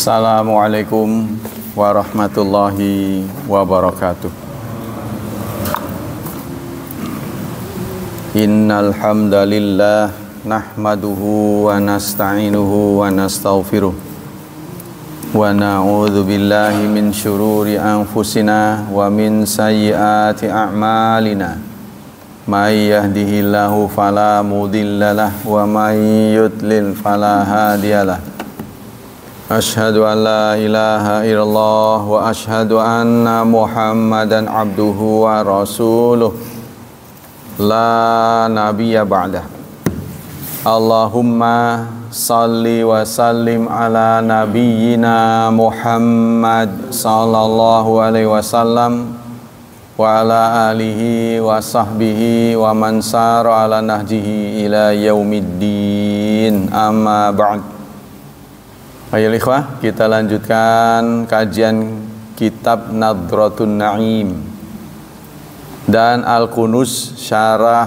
Assalamualaikum warahmatullahi wabarakatuh. Innal hamdalillah nahmaduhu wa nasta'inuhu wa nastaghfiruh wa na'udzu billahi min syururi anfusina wa min sayyiati a'malina. May yahdihillahu fala mudhillalah wa may yudlil fala hadiyalah. Ashhadu an la ilaha illallah wa ashhadu anna Muhammadan abduhu wa rasuluh la nabiyya ba'dah. Allahumma salli wa sallim ala nabiyyina Muhammad sallallahu alaihi wasallam wa ala alihi wa sahbihi wa man sara ala nahjihi ila yaumiddin, amma ba'd. Ayo ikhwah, kita lanjutkan kajian kitab Nadratun Na'im dan Al-Kunuz syarah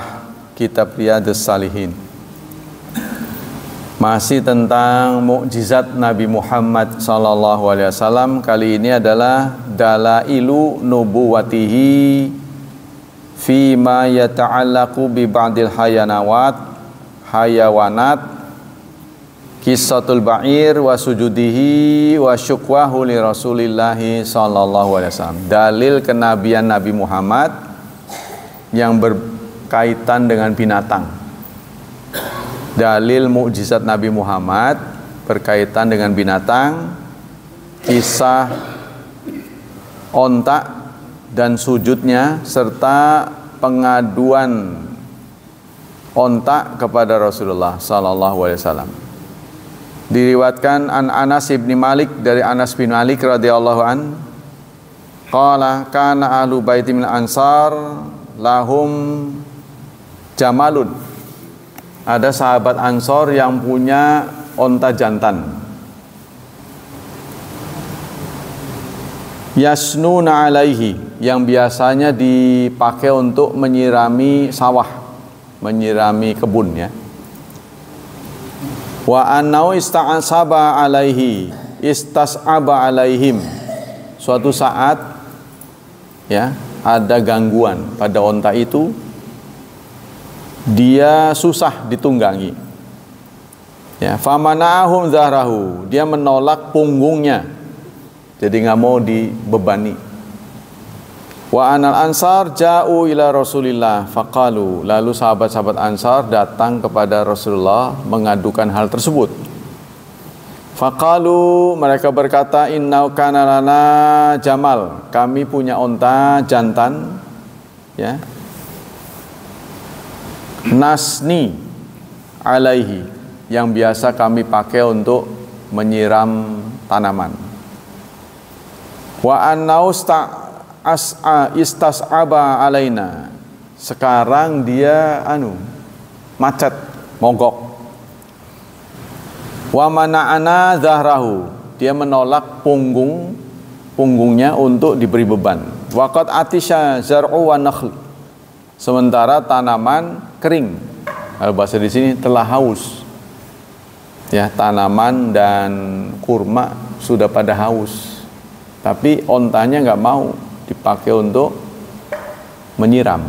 kitab Riyadhus Shalihin. Masih tentang mukjizat Nabi Muhammad sallallahu alaihi wasallam. Kali ini adalah dalailu nubuwatihi fi ma yata'allaqu bi ba'dil hayawanat Kissatul ba'ir wa sujudihi wa syukwahu li rasulillahi sallallahu alaihi wasallam. Dalil kenabian Nabi Muhammad yang berkaitan dengan binatang. Dalil mukjizat Nabi Muhammad berkaitan dengan binatang. Kisah ontak dan sujudnya serta pengaduan ontak kepada Rasulullah sallallahu alaihi wasallam. Diriwatkan an Anas bin Malik, dari Anas bin Malik radhiyallahu an, qala kana ahlu baiti min ansar lahum jamalun. Ada sahabat Ansor yang punya onta jantan. Yasnuna alaihi, yang biasanya dipakai untuk menyirami sawah, menyirami kebun ya. Wa annau istas'aba alaihim. Suatu saat ya, ada gangguan pada onta itu, dia susah ditunggangi. Ya, famana'ahum zahrahu, dia menolak punggungnya. Jadi nggak mau dibebani. Wa anal ansar ja'u ila Rasulillah faqalu, lalu sahabat-sahabat Ansar datang kepada Rasulullah mengadukan hal tersebut. Faqalu, mereka berkata, inna kana lana jamal, kami punya onta jantan ya, nasni alaihi, yang biasa kami pakai untuk menyiram tanaman. Wa annau istas'aba alaina, sekarang dia macet, mogok. Wa mana'ana zahrahu, dia menolak punggungnya untuk diberi beban. Waqad atisha zar'u wa nakhl, sementara tanaman kering. Bahasa di sini telah haus. Ya, tanaman dan kurma sudah pada haus. Tapi ontanya nggak mau dipakai untuk menyiram.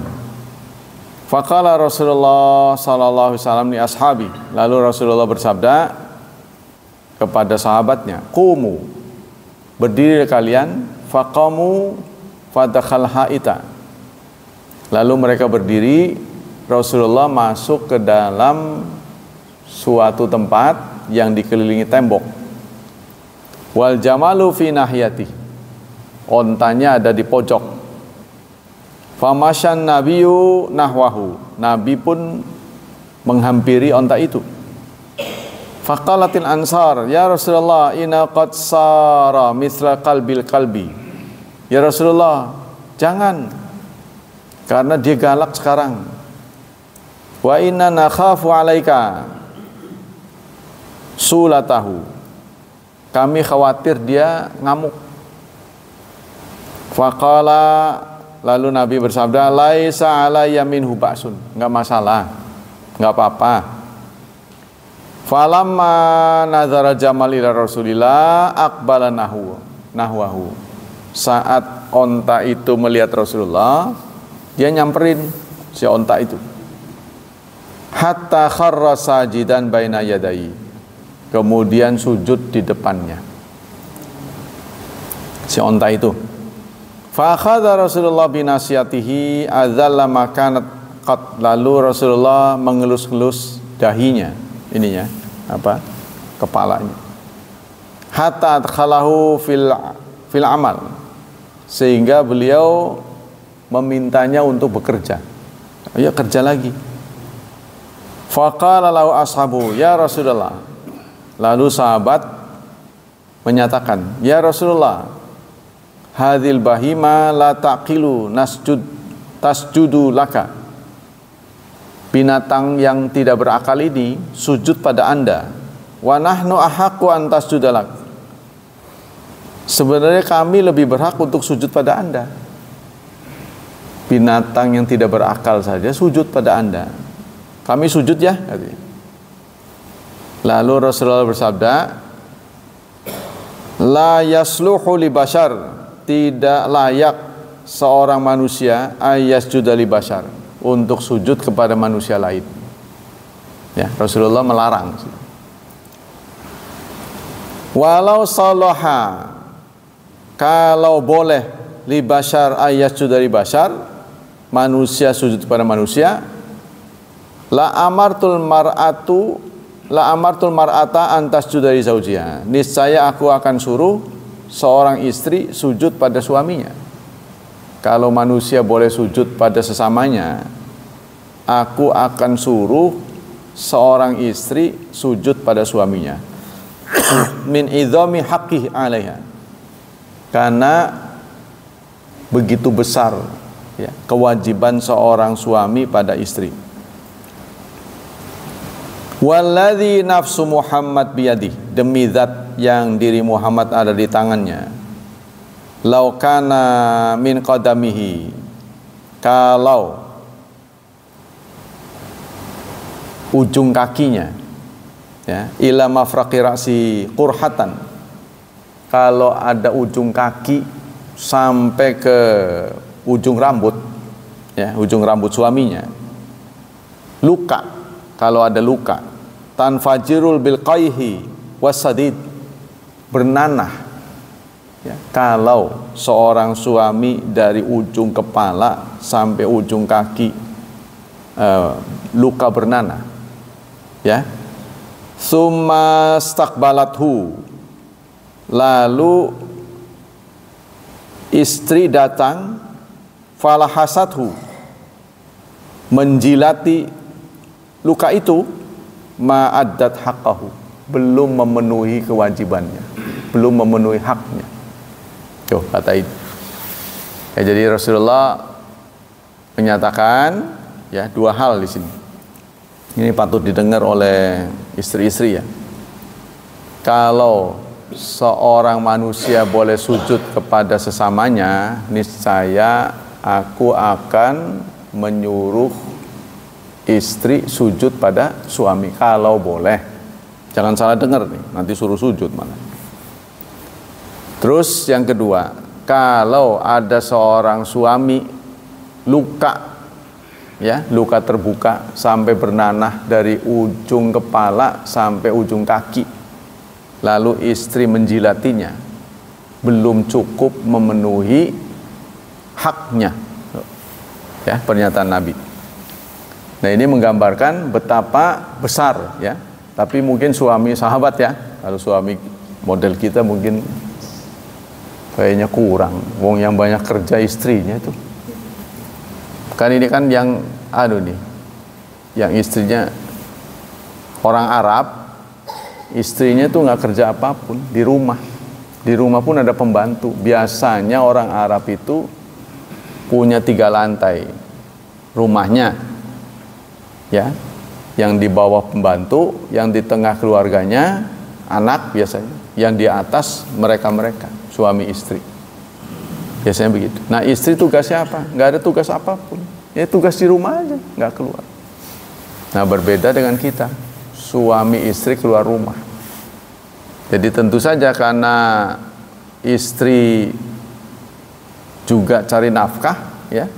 Faqala Rasulullah sallallahu alaihi wasallam li ashabi, lalu Rasulullah bersabda kepada sahabatnya, qumu, berdiri kalian. Faqamu fadakhal haita, lalu mereka berdiri. Rasulullah masuk ke dalam suatu tempat yang dikelilingi tembok. Wal jamalu fi nahiyati, ontanya ada di pojok. Famasyan nabiyyu nahwahu, Nabi pun menghampiri onta itu. Faqalatil ansar, ya Rasulullah, inna qad sara mithla kalbi. Ya Rasulullah, jangan, karena dia galak sekarang. Wa inna nakhafu alaika sulatahu, kami khawatir dia ngamuk. Faqala, lalu Nabi bersabda, laisa alayya minhu ba'sun, enggak masalah, enggak apa-apa. Falamma nazara Jamal ila Rasulillah aqbala nahwahu. Saat onta itu melihat Rasulullah, dia nyamperin si onta itu. Hatta kharra sajidan baina yadai. Kemudian sujud di depannya. Si onta itu. Fa akhadha Rasulullah binasiyatihi adzalla makanat qat. Lalu Rasulullah mengelus-elus dahinya, ininya, kepalanya. Hatta adkhalahu fil amal. Sehingga beliau memintanya untuk bekerja. Ayo kerja lagi. Faqala lahu ashabu, ya Rasulullah. Lalu sahabat menyatakan, ya Rasulullah, hadhil bahima la taqilu tasjudu laka. Binatang yang tidak berakal ini sujud pada Anda. Wa nahnu ahaqqu an tasjuda lak. Sebenarnya kami lebih berhak untuk sujud pada Anda. Binatang yang tidak berakal saja sujud pada Anda. Kami sujud ya, katanya. Lalu Rasulullah bersabda, la yasluhu li bashar, tidak layak seorang manusia ayasjuda li bashar, untuk sujud kepada manusia lain. Ya, Rasulullah melarang. Walau salaha, kalau boleh li bashar ayasjuda li bashar, manusia sujud kepada manusia, la amartul mar'ata antas judari zaujiha. Niscaya aku akan suruh seorang istri sujud pada suaminya. Kalau manusia boleh sujud pada sesamanya, aku akan suruh seorang istri sujud pada suaminya. Min idhami haqqih 'alaiha. Karena begitu besar ya, kewajiban seorang suami pada istri. Walladzi nafsu Muhammad biyadih, demi zat yang diri Muhammad ada di tangannya. Lau kana min qadamihi, kalau ujung kakinya ya, ila mafraqi ra'si qurhatan, kalau ada ujung kaki sampai ke ujung rambut ya, ujung rambut suaminya, luka, kalau ada luka, tanfajirul bil qayhi wasadid, bernanah ya, kalau seorang suami dari ujung kepala sampai ujung kaki luka bernanah ya, summa staqbalathu, lalu istri datang, falahasathu, menjilati luka itu, ma'addat haqqahu, belum memenuhi kewajibannya, belum memenuhi haknya. Tuh kata itu. Ya, jadi Rasulullah menyatakan ya dua hal di sini. Ini patut didengar oleh istri-istri ya. Kalau seorang manusia boleh sujud kepada sesamanya, niscaya aku akan menyuruh istri sujud pada suami, kalau boleh. Jangan salah dengar nih, nanti suruh sujud malah. Terus yang kedua, kalau ada seorang suami luka ya, luka terbuka sampai bernanah dari ujung kepala sampai ujung kaki, lalu istri menjilatinya, belum cukup memenuhi haknya ya, pernyataan Nabi. Nah, ini menggambarkan betapa besar ya. Tapi mungkin suami sahabat ya, kalau suami model kita mungkin kayaknya kurang. Wong yang banyak kerja istrinya itu. Kan ini kan yang nih, yang istrinya orang Arab, istrinya tuh nggak kerja apapun di rumah. Di rumah pun ada pembantu. Biasanya orang Arab itu punya 3 lantai rumahnya, ya, yang di bawah pembantu, yang di tengah keluarganya, anak biasanya, yang di atas mereka-mereka, suami istri. Biasanya begitu. Nah, istri tugasnya apa? Nggak ada tugas apapun. Ya tugas di rumah aja, nggak keluar. Nah, berbeda dengan kita. suami istri keluar rumah. Jadi tentu saja karena istri juga cari nafkah, ya,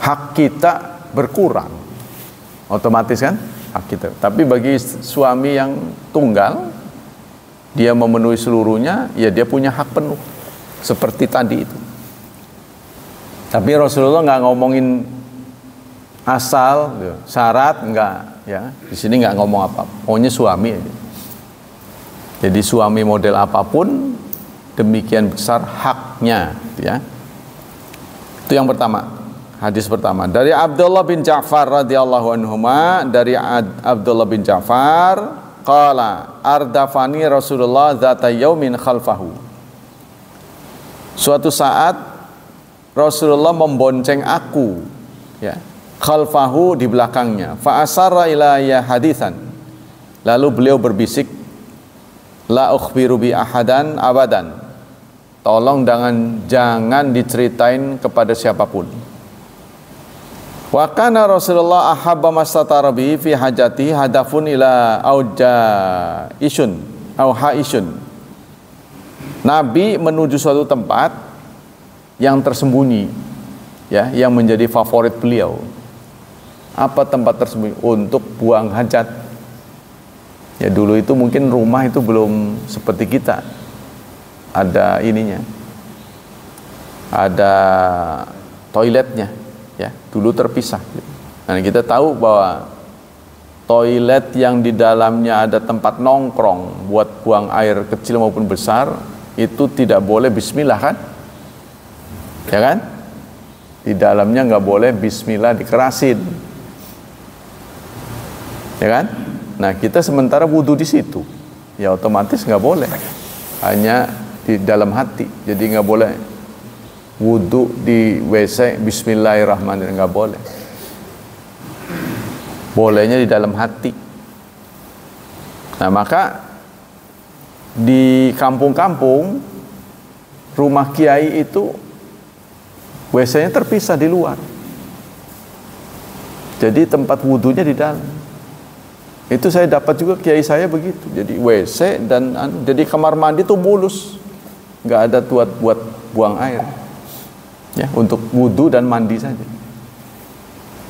hak kita berkurang, otomatis kan hak kita. Tapi bagi suami yang tunggal, dia memenuhi seluruhnya, ya dia punya hak penuh seperti tadi itu. Tapi Rasulullah nggak ngomongin asal syarat, enggak, ya. Di sini nggak ngomong apa, pokoknya suami aja. Jadi suami model apapun demikian besar haknya, ya. Itu yang pertama, hadis pertama dari Abdullah bin Ja'far radhiyallahu anhuma, dari Abdullah bin Ja'far qala ardafani Rasulullah dzata yaumin khalfahu. Suatu saat Rasulullah membonceng aku, ya, khalfahu, di belakangnya, fa asarra ilayya hadisan, lalu beliau berbisik, la ukhbiru bi ahadan abadan, tolong jangan diceritain kepada siapapun. Wa kana Rasulullah ahabba mastatara bi fi hajati hadafun ila auja isun au haisun. Nabi menuju suatu tempat yang tersembunyi, ya, yang menjadi favorit beliau. Apa tempat tersembunyi? Untuk buang hajat. Ya, dulu itu mungkin rumah itu belum seperti kita, ada ininya, ada toiletnya, ya, dulu terpisah. Nah, kita tahu bahwa toilet yang di dalamnya ada tempat nongkrong buat buang air kecil maupun besar, itu tidak boleh bismillah, kan? Ya kan? Di dalamnya nggak boleh bismillah, dikerasin, ya kan? Nah, kita sementara wudhu di situ, ya otomatis nggak boleh, hanya di dalam hati. Jadi nggak boleh wudhu di WC bismillahirrahmanirrahim, nggak boleh. Bolehnya di dalam hati. Nah, maka di kampung-kampung rumah kiai itu WC-nya terpisah di luar. Jadi tempat wudhunya di dalam. Itu saya dapat juga kiai saya begitu. Jadi WC dan jadi kamar mandi itu mulus, nggak ada buat buang air, ya, untuk wudhu dan mandi saja.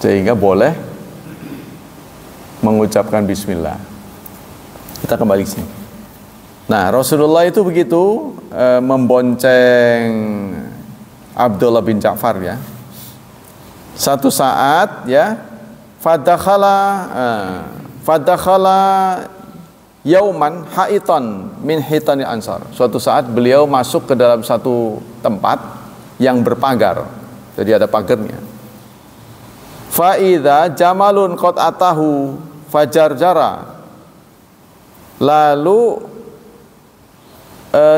Sehingga boleh mengucapkan bismillah. Kita kembali ke sini. Nah, Rasulullah itu begitu membonceng Abdullah bin Ja'far, ya. Satu saat, ya, Fadakhala yauman haitan min hitani ansar. Suatu saat beliau masuk ke dalam satu tempat yang berpagar, jadi ada pagarnya. Fa idza jamalun qad atahu fajarjara. Lalu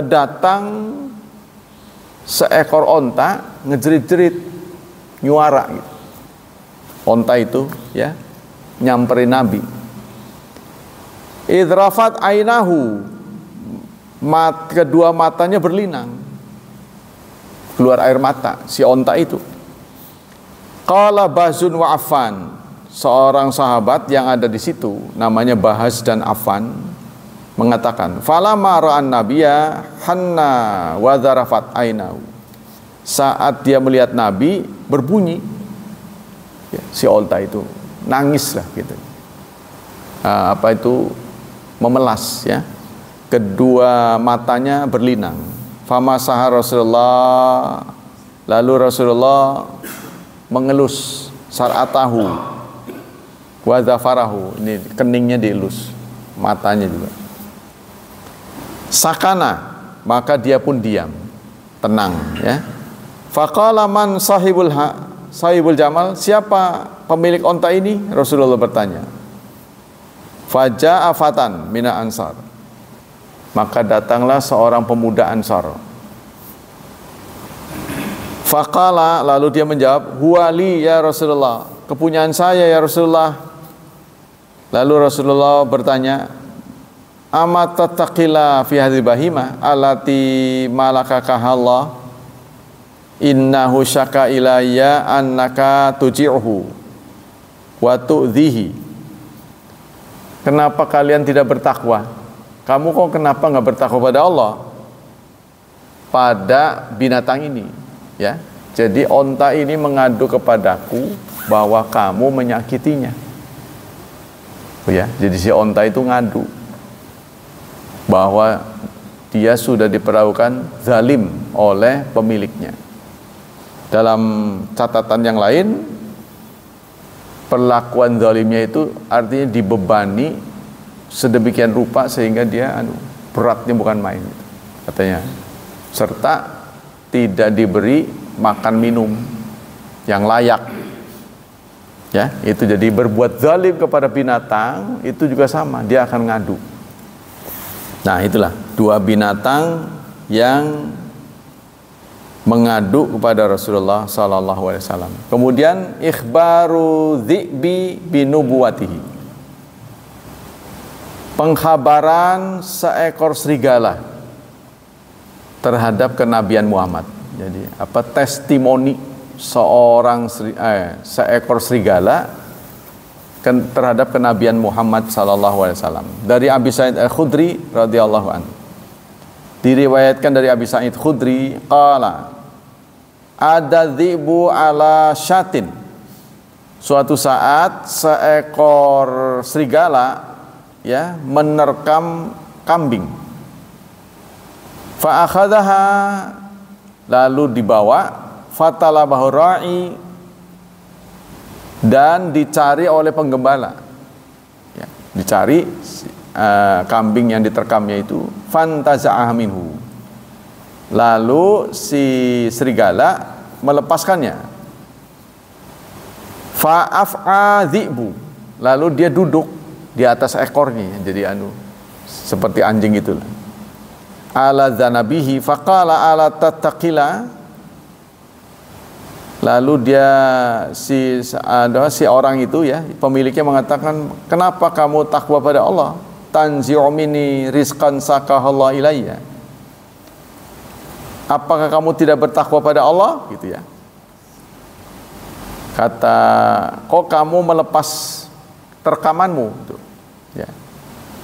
datang seekor onta ngejerit-jerit, nyuara gitu. Onta itu, ya, nyamperin Nabi. Idrafat ainahu, kedua matanya berlinang, keluar air mata si onta itu. Qala Bahzun wa Affan, seorang sahabat yang ada di situ namanya Bahaz dan Affan mengatakan, falamma ra'an nabiyya hanna wa dzarafat ainahu. Saat dia melihat Nabi, berbunyi, ya, si onta itu nangis lah gitu. Apa itu, memelas, ya, kedua matanya berlinang. Famasaha Rasulullah, lalu Rasulullah mengelus sar'atahu wa dzafarahu, ini keningnya dielus, matanya juga. Sakana, maka dia pun diam, tenang, ya. Faqala man sahibul jamal, siapa pemilik onta ini? Rasulullah bertanya. Faja'a fatan mina ansar, maka datanglah seorang pemuda Ansar. Faqala, lalu dia menjawab, huwali ya Rasulullah, kepunyaan saya ya Rasulullah. Lalu Rasulullah bertanya, amat tattaqila fi hadhihi bahima allati malakakahallah innahu syaka ilayya annaka tuji'uhu wa tu'dhihi kenapa kalian tidak bertakwa? Kamu kok kenapa nggak bertakwa pada Allah? Pada binatang ini, ya. Jadi onta ini mengadu kepadaku bahwa kamu menyakitinya. Oh ya, jadi si onta itu ngadu bahwa dia sudah diperlakukan zalim oleh pemiliknya. Dalam catatan yang lain, perlakuan zalimnya itu artinya dibebani sedemikian rupa sehingga dia beratnya bukan main, katanya. Serta tidak diberi makan minum yang layak. Ya, itu jadi berbuat zalim kepada binatang itu juga sama, dia akan ngadu. Nah, itulah dua binatang yang mengadu kepada Rasulullah SAW. Kemudian ikhbaru dzi'bi binubuwatihi, pengkhabaran seekor serigala terhadap kenabian Muhammad. Jadi testimoni seekor serigala terhadap kenabian Muhammad SAW. Dari Abi Sa'id Al-Khudri radhiyallahu anhu, diriwayatkan dari Abi Sa'id Khudri, qala ada dzi'bu ala syatin, suatu saat seekor serigala ya menerkam kambing. Fa akhadhaha, lalu dibawa, fatalabahu ra'i, dan dicari oleh penggembala. Ya, dicari kambing yang diterkamnya itu, fantaza'ah minhu, lalu si serigala melepaskannya. Fa'af'a dzi'bu, lalu dia duduk di atas ekornya, jadi seperti anjing itu. Ala zanabihi faqala ala tattaqila, lalu dia si orang itu ya, pemiliknya mengatakan, kenapa kamu takwa pada Allah? Tanzi'u minni rizqan sakahallahu ilayya, apakah kamu tidak bertakwa pada Allah? Gitu ya. Kata, kok kamu melepas terkamanmu? Gitu. Ya.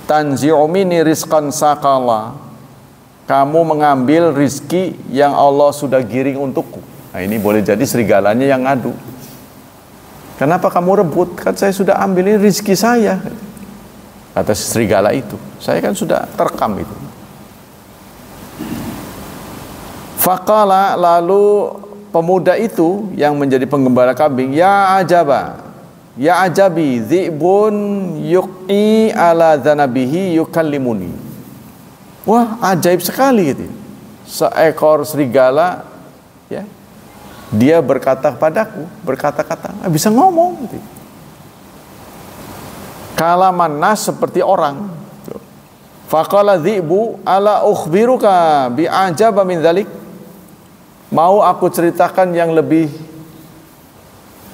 Tanzi'u minni rizqan sakahallah, kamu mengambil rizki yang Allah sudah giring untukku. Nah, ini boleh jadi serigalanya yang ngadu. Kenapa kamu rebut? Kan saya sudah ambil, ini rizki saya. Kata serigala itu, saya kan sudah terkam itu. Faqala, lalu pemuda itu yang menjadi penggembala kambing, ya ajabi dzi'bun yuqi ala zanabihi yukallimuni. Wah, ajaib sekali gitu. Seekor serigala ya, dia berkata kepadaku, berkata-kata, bisa ngomong gitu. Kalaman nas, seperti orang. Faqala dzi'bu ala ukhbiruka bi ajaba min dzalik, mau aku ceritakan yang lebih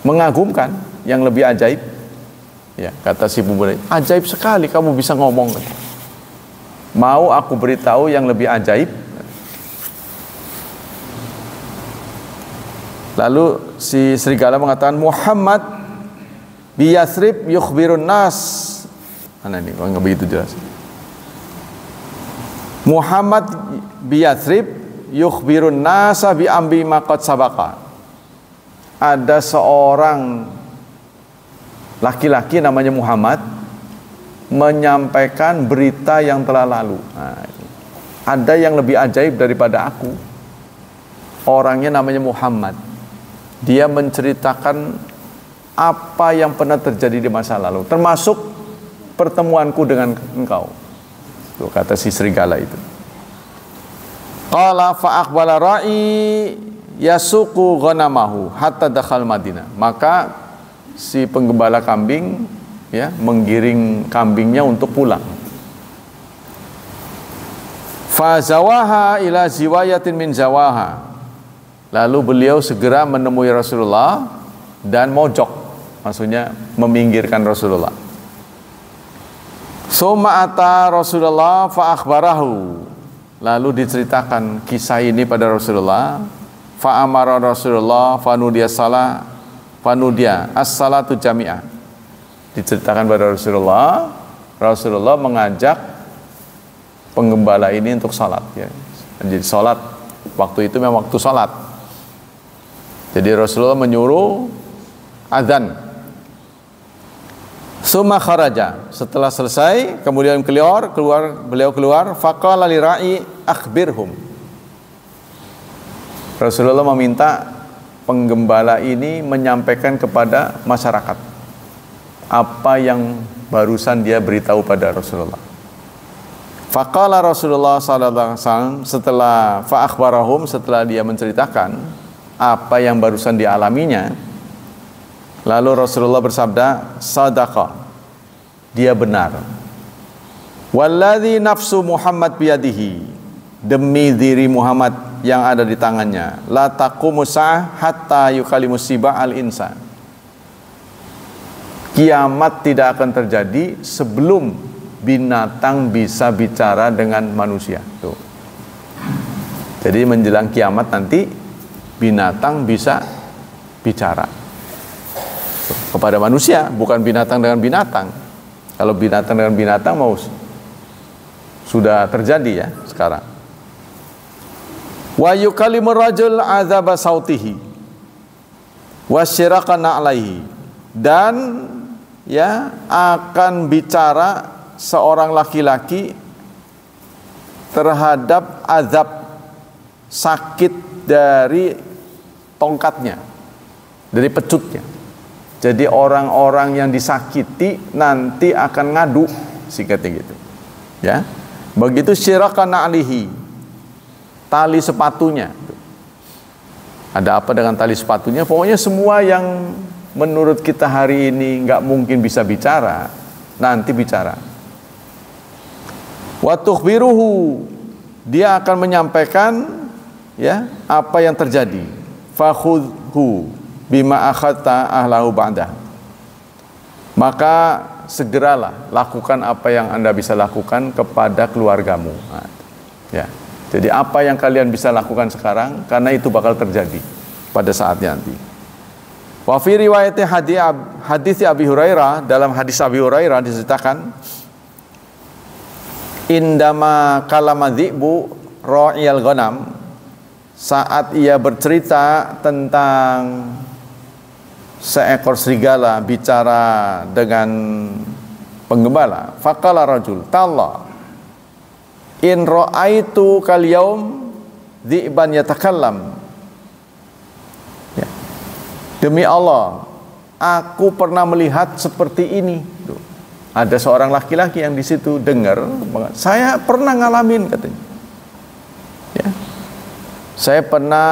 mengagumkan, yang lebih ajaib. Ya, kata si pemuda, ajaib sekali kamu bisa ngomong. Mau aku beritahu yang lebih ajaib. Lalu si serigala mengatakan, Muhammad bi Yathrib yukhbirun nas. Mana ini, enggak begitu jelas. Muhammad bi Yathrib yukhbirun nasa bi ambi maqad sabaqa. Ada seorang laki-laki namanya Muhammad menyampaikan berita yang telah lalu. Nah, ada yang lebih ajaib daripada aku. Orangnya namanya Muhammad. Dia menceritakan apa yang pernah terjadi di masa lalu, termasuk pertemuanku dengan engkau. Tuh, kata si serigala itu. Qala fa aqbala ra'i yasuqu ghanamahu hatta dakhal Madinah. Maka si penggembala kambing ya menggiring kambingnya untuk pulang. Fa zawaha ila ziwayatin min zawaha. Lalu beliau segera menemui Rasulullah dan mojok, maksudnya meminggirkan Rasulullah. Summa ata Rasulullah fa akhbarahu. Lalu diceritakan kisah ini pada Rasulullah. Fa amara Rasulullah fanudiya as-salatu jami'ah. Diceritakan pada Rasulullah, Rasulullah mengajak penggembala ini untuk sholat, ya. Jadi sholat, waktu itu memang waktu sholat. Jadi Rasulullah menyuruh azan. Summa kharaja, setelah selesai kemudian beliau keluar, faqala li ra'i akhbirhum. Rasulullah meminta penggembala ini menyampaikan kepada masyarakat apa yang barusan dia beritahu pada Rasulullah. Faqala Rasulullah sallallahu alaihi wasallam, setelah fa akhbarahum, setelah dia menceritakan apa yang barusan dialaminya, lalu Rasulullah bersabda, sadaqa, dia benar. Walladzi nafsu Muhammad biyadihi, demi diri Muhammad yang ada di tangannya, la taqumu sa'ah hatta yukalimus siba al insan. Kiamat tidak akan terjadi sebelum binatang bisa bicara dengan manusia. Tuh. Jadi menjelang kiamat nanti binatang bisa bicara kepada manusia, bukan binatang dengan binatang. Kalau binatang dengan binatang mau sudah terjadi ya sekarang. Wa yukallimur rajul azaba sautihi wasyiraqana alaihi, dan ya akan bicara seorang laki-laki terhadap azab sakit dari tongkatnya, dari pecutnya. Jadi orang-orang yang disakiti nanti akan ngadu, singkatnya gitu. Ya. Begitu syiraqana alihi, tali sepatunya. Ada apa dengan tali sepatunya? Pokoknya semua yang menurut kita hari ini nggak mungkin bisa bicara, nanti bicara. Wa tukhbiruhu, dia akan menyampaikan ya apa yang terjadi. Fakhudhu bima akhadta ahlahu ba'dah, maka segeralah lakukan apa yang Anda bisa lakukan kepada keluargamu. Nah, ya. Jadi apa yang kalian bisa lakukan sekarang, karena itu bakal terjadi pada saatnya nanti. Wa fi riwayat hadis Abi Hurairah, dalam hadis Abi Hurairah diceritakan, indama kalama dzi'bu ra'iyal ghanam, saat ia bercerita tentang seekor serigala bicara dengan penggembala, faqala rajul tallah in ra'aitu kal yaum dzi'ban yatakallam, ya. Demi Allah, aku pernah melihat seperti ini. Tuh. Ada seorang laki-laki yang di situ dengar, saya pernah ngalamin katanya. Ya. Saya pernah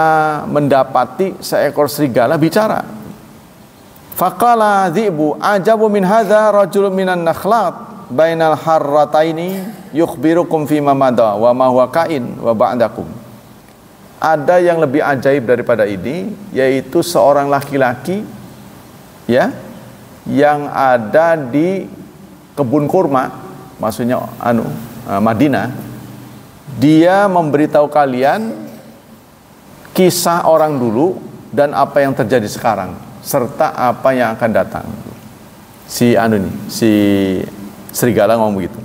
mendapati seekor serigala bicara. Faqala dzi'bu ajabu min hadza rajulun minan nakhlat bainal harrataini yukhbirukum fima madha wa ma huwa kain wa ba'dakum. Ada yang lebih ajaib daripada ini, yaitu seorang laki-laki ya yang ada di kebun kurma, maksudnya Madinah. Dia memberitahu kalian kisah orang dulu dan apa yang terjadi sekarang serta apa yang akan datang. Si serigala ngomong begitu.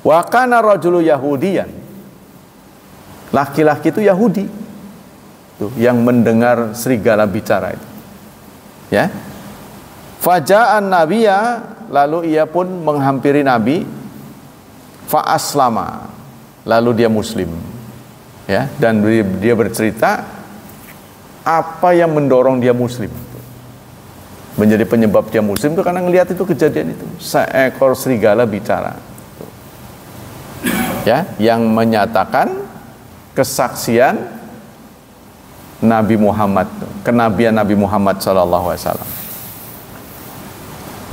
Wa kana rajulu yahudiyan, laki-laki itu Yahudi tuh, yang mendengar serigala bicara itu. Ya. Faja'an nabiyya, lalu ia pun menghampiri Nabi. Fa aslama, lalu dia muslim. Ya, dan dia bercerita apa yang mendorong dia muslim. Menjadi penyebab dia muslim itu karena ngelihat itu kejadian itu, seekor serigala bicara. Ya, yang menyatakan kesaksian Nabi Muhammad, kenabian Nabi Muhammad sallallahu alaihi wasallam.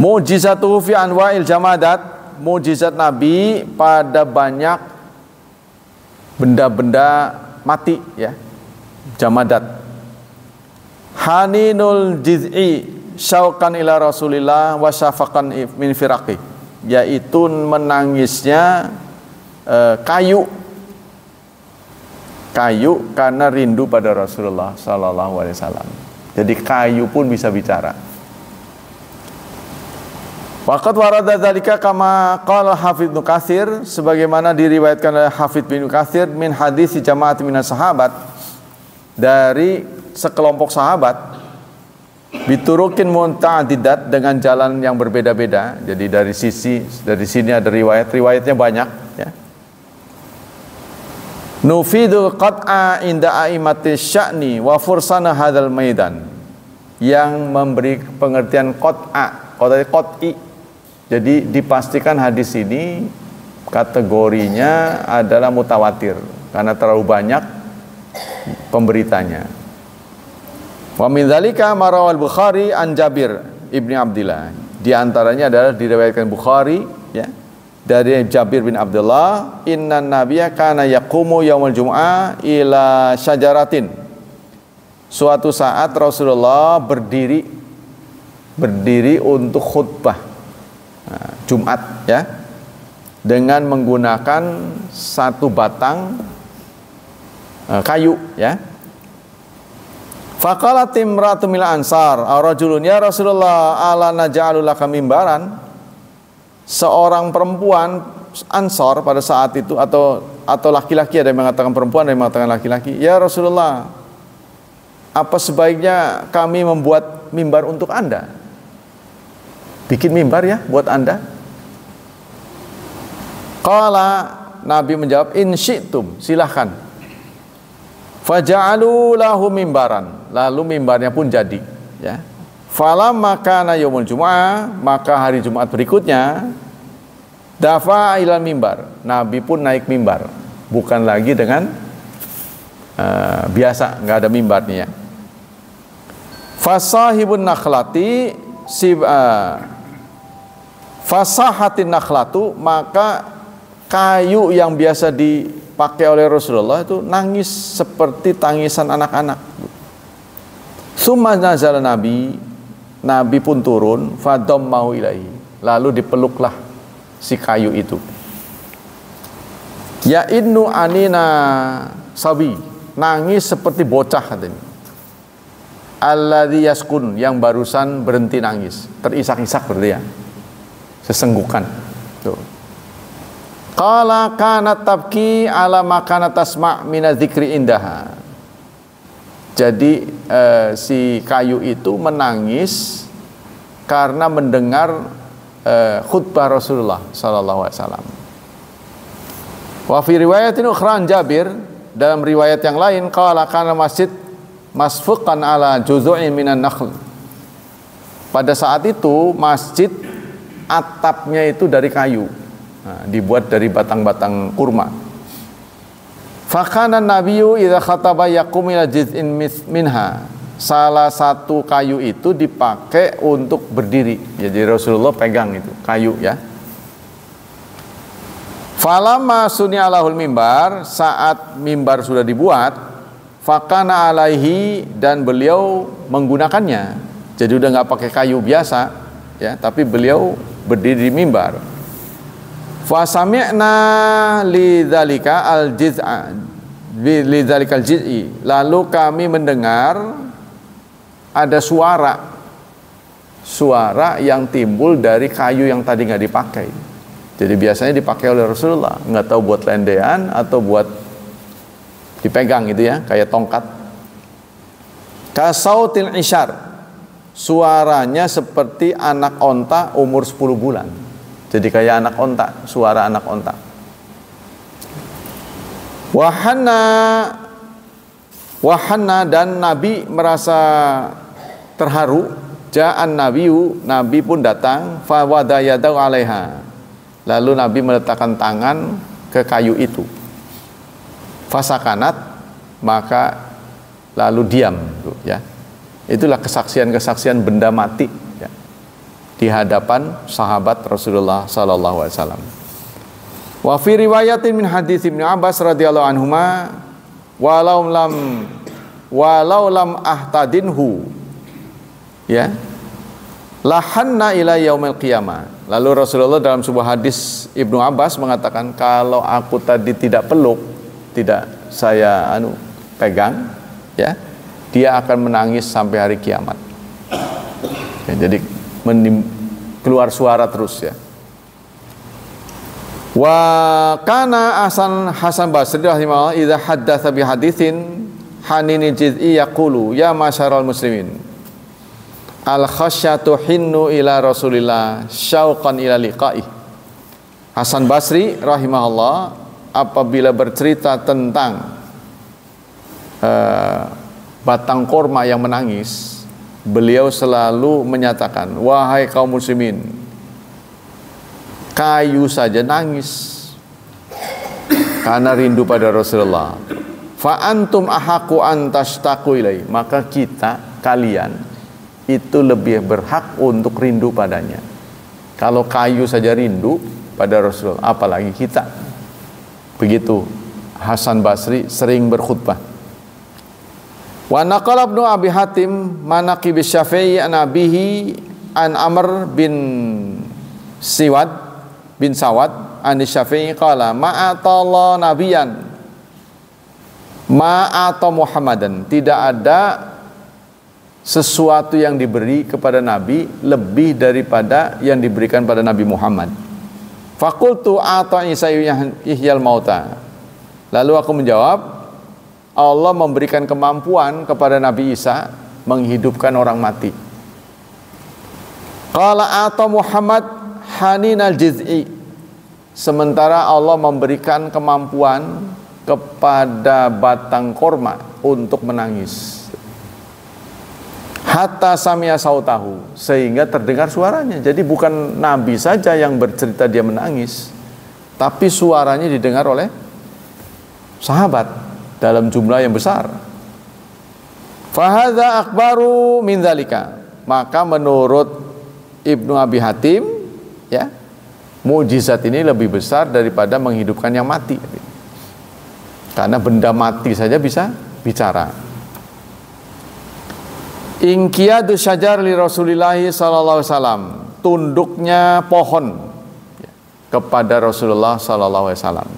Mu'jizatuhu fi anwa'il jamadat, mukjizat Nabi pada banyak benda-benda mati, ya. Jamadat. Haninul jiz'i syauqan ila Rasulillah wa syafaqan min firaqi, yaitu menangisnya kayu karena rindu pada Rasulullah sallallahu alaihi wasallam. Jadi kayu pun bisa bicara. Waqad warada dzalika kama qala Hafidz bin Katsir, sebagaimana diriwayatkan oleh Hafidz bin Katsir min hadis jamaah minas sahabat, dari sekelompok sahabat, biturukin munta'adidat, dengan jalan yang berbeda-beda. Jadi dari sini ada riwayatnya banyak, ya. Nufidul qat'a inda a'imati sya'ni wa fursana hadzal maidan, yang memberi pengertian qat'i. Jadi dipastikan hadis ini kategorinya adalah mutawatir karena terlalu banyak pemberitanya. Wa min dzalika ma rawal Bukhari an Jabir ibni Abdillah. Di antaranya adalah diriwayatkan Bukhari, ya, dari Jabir bin Abdullah, innan nabiyya kana yaqumu yaumul jum'ah ila syajaratin. Suatu saat Rasulullah berdiri untuk khutbah Jumat, ya, dengan menggunakan satu batang kayu, ya. Faqalat imra'atun minal ansar, ar-rajulun ya Rasulullah ala naj'alu laka mimbaran. Seorang perempuan Ansor pada saat itu, atau laki-laki, ada yang mengatakan perempuan, ada yang mengatakan laki-laki, ya Rasulullah, apa sebaiknya kami membuat mimbar untuk Anda? Bikin mimbar ya buat Anda. Qala, Nabi menjawab, in syi'tum, silahkan. Faja'alu lahu mimbaran, lalu mimbarnya pun jadi, ya. Falamma kana yaumul jumu'ah, maka hari Jumat berikutnya, dafa ilal mimbar, Nabi pun naik mimbar, bukan lagi dengan biasa, nggak ada mimbarnya, ya. Fasahibun nakhlati fasahatin nakhlatu, maka kayu yang biasa dipakai oleh Rasulullah itu nangis seperti tangisan anak-anak. Summa nazala Nabi pun turun, fadammahu ilaihi, lalu dipeluklah si kayu itu. Ya innu anina sabi, nangis seperti bocah katanya. Alladzi yaskun, yang barusan berhenti nangis, terisak-isak berarti, ya, sesenggukan. Tuh. Qala kanat tabki ala ma kanat tasma' min dzikri indaha. Jadi si kayu itu menangis karena mendengar khutbah Rasulullah sallallahu alaihi wasallam. Wa fi riwayatin ukhra Jabir, dalam riwayat yang lain, qala kana masjid masfuqan ala juzu'in minan nakhl. Pada saat itu masjid atapnya itu dari kayu, dibuat dari batang-batang kurma. Fakana nabiyyu idza khataba yaqum ila jiz'in minha, salah satu kayu itu dipakai untuk berdiri. Jadi Rasulullah pegang itu kayu, ya. Falamma sunia lahul mimbar, saat mimbar sudah dibuat, fakana alaihi, dan beliau menggunakannya. Jadi udah nggak pakai kayu biasa, ya, tapi beliau berdiri di mimbar. Fasami'na lidzalika al-jiz'i, lalu kami mendengar ada suara yang timbul dari kayu yang tadi nggak dipakai. Jadi biasanya dipakai oleh Rasulullah, nggak tahu buat lendean atau buat dipegang gitu, ya, kayak tongkat. Kasautil isyar, suaranya seperti anak onta umur 10 bulan. Jadi kayak anak onta, suara anak onta. Wahana, dan Nabi merasa terharu. Ja'an nabiyyu, Nabi pun datang, fa wada yadahu 'alaiha. Lalu Nabi meletakkan tangan ke kayu itu. Fasakanat, maka lalu diam, ya. Itulah kesaksian-kesaksian benda mati, ya, di hadapan sahabat Rasulullah sallallahu alaihi wasallam. Wa fi riwayatin min hadits Ibnu Abbas radhiyallahu anhuma, walau lam ahtadinhu, ya, lahanna ila yaumil qiyamah. Lalu Rasulullah dalam sebuah hadis Ibnu Abbas mengatakan, kalau aku tadi tidak peluk, tidak saya pegang, ya, dia akan menangis sampai hari kiamat. Ya, jadi keluar suara terus ya. Wa kana Hasan Basri rahimahullah idza haddatsa bi haditsin hanini jiz'i yaqulu ya masyarul muslimin al khasyatu hinnu ila Rasulillah syauqan ila liqa'i. Hasan Basri rahimahullah apabila bercerita tentang batang korma yang menangis, beliau selalu menyatakan, wahai kaum muslimin, kayu saja nangis karena rindu pada Rasulullah. Fa antum ahaqqu an tashtaqu ilai, maka kalian itu lebih berhak untuk rindu padanya. Kalau kayu saja rindu pada Rasulullah, apalagi kita. Begitu Hasan Basri sering berkhutbah. Wa naqala Ibnu Abi Hatim manaqib Syafi'i an abihi an Amr bin Sawad an Syafi'i qala ma'atallahu nabiyan ma'ata Muhammadan, tidak ada sesuatu yang diberi kepada Nabi lebih daripada yang diberikan pada Nabi Muhammad. Fakultu ata Isa ihyal mauta, lalu aku menjawab, Allah memberikan kemampuan kepada Nabi Isa menghidupkan orang mati. Qala ata Muhammad haninal jiz'i, sementara Allah memberikan kemampuan kepada batang korma untuk menangis. Hatta samia sautahu, sehingga terdengar suaranya. Jadi bukan Nabi saja yang bercerita dia menangis, tapi suaranya didengar oleh sahabat dalam jumlah yang besar. Fahadza akbaru min dzalika, maka menurut Ibnu Abi Hatim ya, mukjizat ini lebih besar daripada menghidupkan yang mati. Karena benda mati saja bisa bicara. Inqiyadu syajar li Rasulillah sallallahu alaihi wasallam, tunduknya pohon kepada Rasulullah sallallahu alaihi wasallam.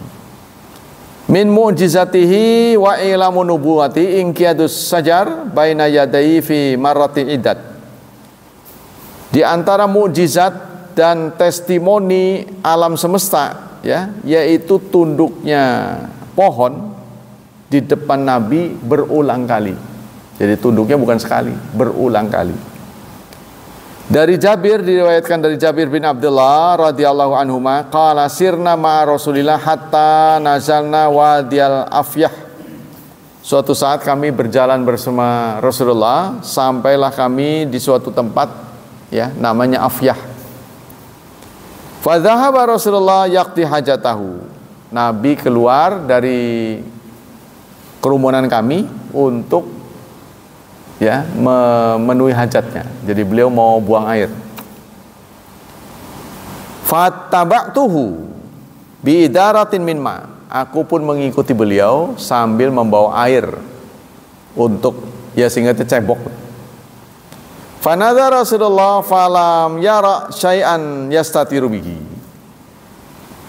Min mu'jizatihi wa ilamu nubuwati inqiyadus syajar baina yadayhi fi marrati iddat. Di antara mukjizat dan testimoni alam semesta ya, yaitu tunduknya pohon di depan Nabi berulang kali. Jadi tunduknya bukan sekali, berulang kali. Dari Jabir, diriwayatkan dari Jabir bin Abdullah radhiyallahu anhuma, qala sirna ma'a Rasulillah hatta nazalna wadiyal Afyah. Suatu saat kami berjalan bersama Rasulullah, sampailah kami di suatu tempat ya, namanya Afyah. Fa dhahaba Rasulullah yaqdi hajatahu. Nabi keluar dari kerumunan kami untuk ya memenuhi hajatnya. Jadi beliau mau buang air. Fattaba'tuhu bi idaratin min ma. Aku pun mengikuti beliau sambil membawa air untuk ya sehingga tercebok. Fanadha Rasulullah falam yara syai'an yastatiru bihi.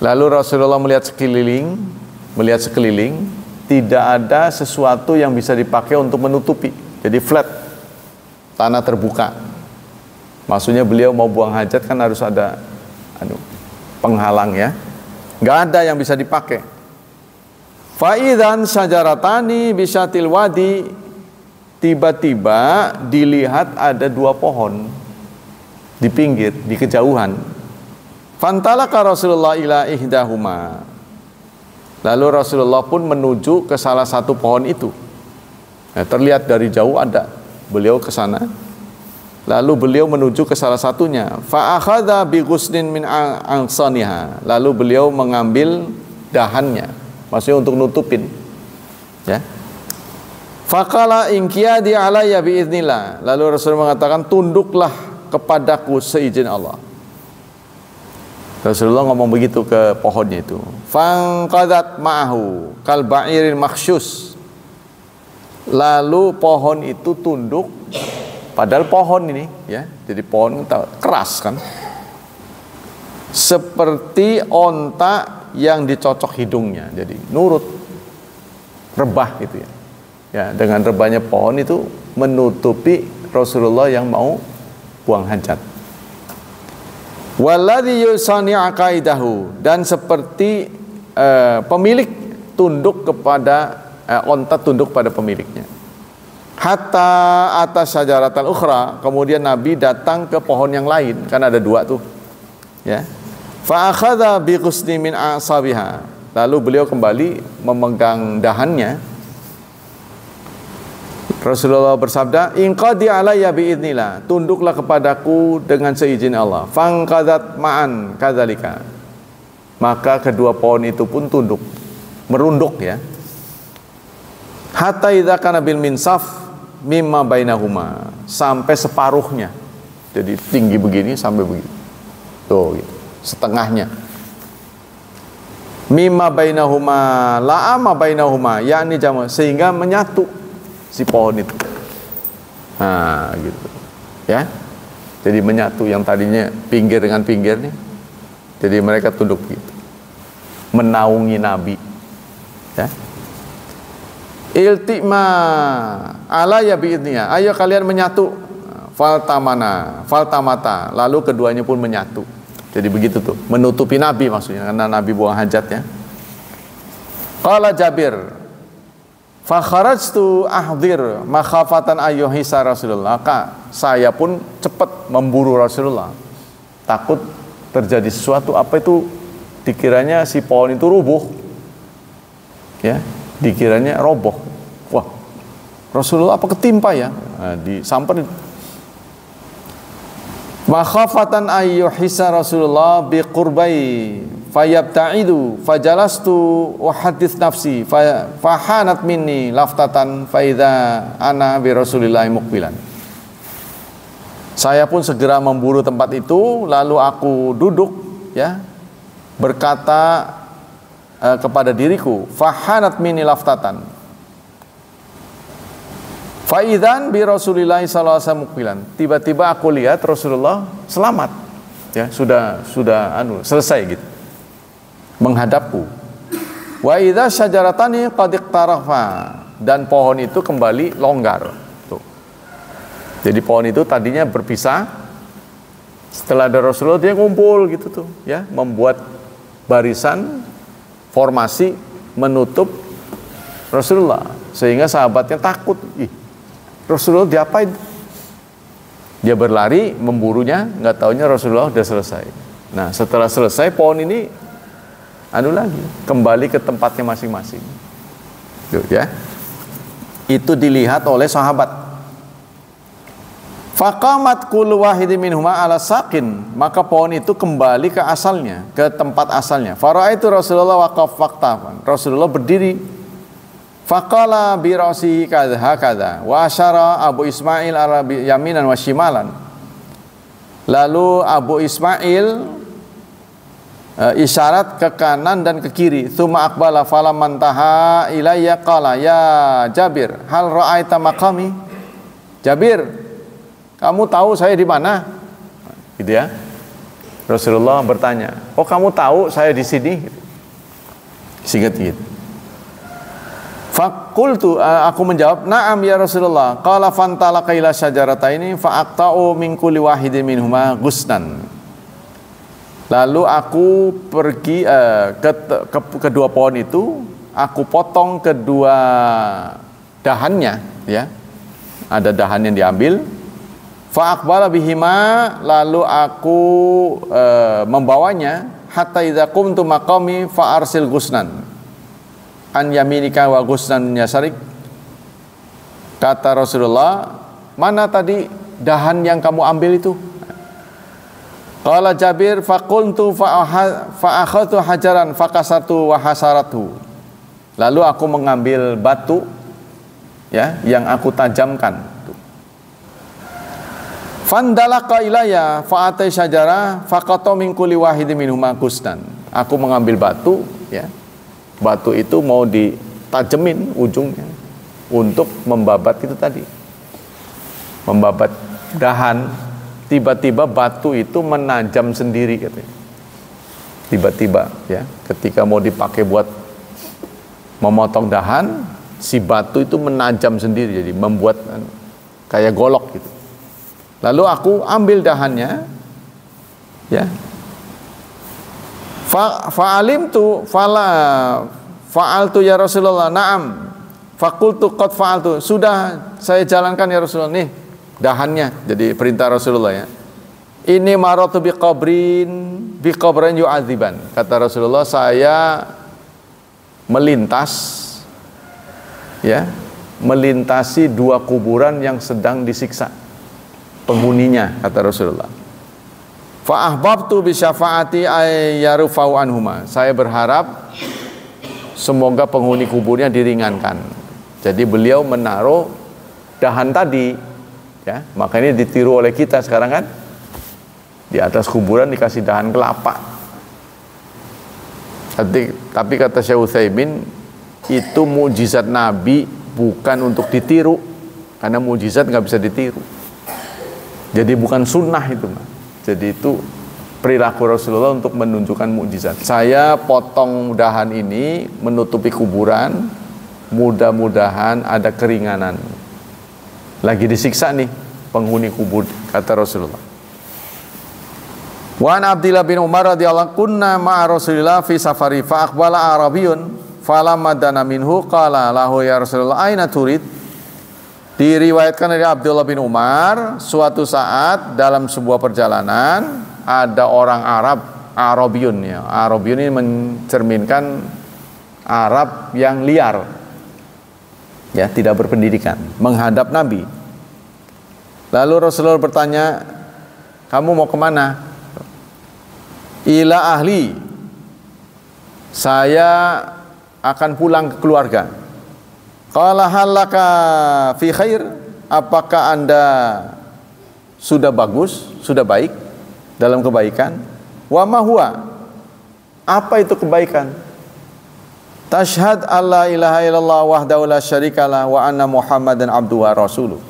Lalu Rasulullah melihat sekeliling, tidak ada sesuatu yang bisa dipakai untuk menutupi. Jadi flat, tanah terbuka. Maksudnya beliau mau buang hajat kan harus ada penghalang ya. Nggak ada yang bisa dipakai. Fa'idzan syajaratani bisyatil wadi, tiba-tiba dilihat ada dua pohon di pinggir, di kejauhan. Fantalaka Rasulullah ila ihdahuma. Lalu Rasulullah pun menuju ke salah satu pohon itu. Nah, terlihat dari jauh ada, beliau ke sana. Lalu beliau menuju ke salah satunya. Fa akhadha bi ghusnin min ansaniha. Lalu beliau mengambil dahannya, maksudnya untuk nutupin. Ya. Faqala inqiyadi alayya bi idznillah. Lalu Rasulullah mengatakan, tunduklah kepadaku seizin Allah. Rasulullah ngomong begitu ke pohonnya itu. Fanqadat ma'ahu kal ba'irin makhsyus. Lalu pohon itu tunduk, padahal pohon ini ya, jadi pohon keras kan, seperti onta yang dicocok hidungnya, jadi nurut, rebah gitu ya. Ya, dengan rebahnya pohon itu menutupi Rasulullah yang mau buang hajat. Walladzi yusani aqaidahu, dan seperti pemilik tunduk kepada onta tunduk pada pemiliknya. Hatta atas syajaratal ukhra, kemudian Nabi datang ke pohon yang lain, kan ada dua tuh, ya. Fa akhadha bi ghusni min asabiha, lalu beliau kembali memegang dahannya. Rasulullah bersabda, "Inqadi alayya biidznillah," tunduklah kepadaku dengan seizin Allah. Fangqadat ma'an kadzalika, maka kedua pohon itu pun tunduk, merunduk, ya. Hatta idza kana bil minsaf mimma bainahuma, sampai separuhnya, jadi tinggi begini sampai begini, tuh gitu, setengahnya. Mimma bainahuma la'ama bainahuma, yakni jama, sehingga menyatu si pohon itu. Nah, gitu, ya. Jadi menyatu, yang tadinya pinggir dengan pinggir nih, jadi mereka tunduk gitu, menaungi Nabi, ya. Iltima alayya biidniya, ayo kalian menyatu. Faltamata, lalu keduanya pun menyatu. Jadi begitu tuh, menutupi Nabi maksudnya, karena Nabi buang hajatnya. Qala Jabir, fa kharajtu ahdir makhafatan ayyuhisa Rasulullah, saya pun cepat memburu Rasulullah, takut terjadi sesuatu. Apa itu? Dikiranya si pohon itu rubuh, ya, dikiranya roboh. Wah, Rasulullah apa ketimpa ya? Nah, disamperin. Makhafatan ayyuhisa Rasulullah biqurbai fayabta'idu fajalastu wa hadits nafsi fahanat minni laftatan faidha ana bi Rasulillahi muqbilan. Saya pun segera memburu tempat itu, lalu aku duduk, ya, berkata kepada diriku, fahanat minni laftatan, faidzan bi Rasulillah sallallahu alaihi wasallam muqbilan. Tiba-tiba aku lihat Rasulullah selamat, ya, sudah selesai gitu, menghadapku. Wa idza syajaratani qad iqtarafa, dan pohon itu kembali longgar. Tuh. Jadi pohon itu tadinya berpisah, setelah ada Rasulullah dia ngumpul gitu tuh, ya, membuat barisan formasi menutup Rasulullah, sehingga sahabatnya takut. Ih, Rasulullah diapain? Dia berlari memburunya, nggak taunya Rasulullah udah selesai. Nah, setelah selesai pohon ini lagi kembali ke tempatnya masing-masing. Tuh, ya. Itu dilihat oleh sahabat. Faqamat kullu wahidin minhuma ala saqin, maka pohon itu kembali ke asalnya, ke tempat asalnya. Faraitu Rasulullah waqaf waqtafan, Rasulullah berdiri. Faqala bi ra'sihi kadza wa asyara Abu Ismail ala yaminan wa shimalan. Lalu Abu Ismail isyarat ke kanan dan ke kiri. Tsumma aqbala falamman taha ilayya qala ya Jabir hal ra'aita maqami? Jabir, kamu tahu saya di mana? Gitu ya. Rasulullah bertanya, "Oh, kamu tahu saya di sini?" Singkat gitu. Faqultu, aku menjawab, "Na'am ya Rasulullah." Qala fantalaka ila syajarataini fa'aqta'u min kulli wahidin minhuma ghusnan. Lalu aku pergi ke kedua pohon itu, aku potong kedua dahannya, ya. Ada dahan yang diambil. Fa'aqbala bihima, lalu aku membawanya hatta idza qumtu maqami fa'arsil ghusnan an yaminika wa ghusnan yasarik. Kata Rasulullah, "Mana tadi dahan yang kamu ambil itu?" Qala Jabir faqultu fa'akhadtu hajaran faqasatu wa hasaratu. Lalu aku mengambil batu, ya, yang aku tajamkan. Fandalaka ilayya fa'atai syajara faqata min kulli wahidin minhuma ghusnan. Aku mengambil batu, ya. Batu itu mau ditajemin ujungnya untuk membabat itu tadi, membabat dahan. Tiba-tiba batu itu menajam sendiri katanya. Tiba-tiba, ya, ketika mau dipakai buat memotong dahan, si batu itu menajam sendiri, jadi membuat kayak golok gitu. Lalu aku ambil dahannya, Ya. Fa'altu ya Rasulullah, na'am. Fakultu qad fa'altu. Sudah saya jalankan ya Rasulullah. Nih dahannya. Jadi perintah Rasulullah ya. Ini maratu biqabrin yu'adziban. Kata Rasulullah, saya melintasi 2 kuburan yang sedang disiksa penghuninya, kata Rasulullah. Fa ahbabtu bi syafaati ay yarfa'u anhuma. Saya berharap semoga penghuni kuburnya diringankan. Jadi beliau menaruh dahan tadi, ya, makanya ditiru oleh kita sekarang kan. Di atas kuburan dikasih dahan kelapa. Tapi kata Syekh Utsaimin, itu mukjizat Nabi, bukan untuk ditiru, karena mukjizat nggak bisa ditiru. Jadi bukan sunnah itu, jadi itu perilaku Rasulullah untuk menunjukkan mukjizat. Saya potong dahan ini menutupi kuburan, mudah-mudahan ada keringanan. Lagi disiksa nih penghuni kubur, kata Rasulullah. Wa an Abdillah bin Umar radhiyallahu kunna ma'a Rasulillah fi safari fa aqbala Arabiyyun falamma dana minhu qala lahu ya Rasulullah aina turid. Diriwayatkan dari Abdullah bin Umar, suatu saat dalam sebuah perjalanan ada orang Arab, Arabiyyun ya. Arabiyyun ini mencerminkan Arab yang liar. Ya, tidak berpendidikan, menghadap Nabi. Lalu Rasulullah bertanya, "Kamu mau kemana?" "Ila ahli, saya akan pulang ke keluarga." "Qala halaka fi khair, apakah Anda sudah bagus, sudah baik dalam kebaikan?" "Wa ma huwa, apa itu kebaikan?" "Tashhad alla ilaha illallah wahdahu la syarikalah wa anna Muhammadan abduhu wa rasuluh."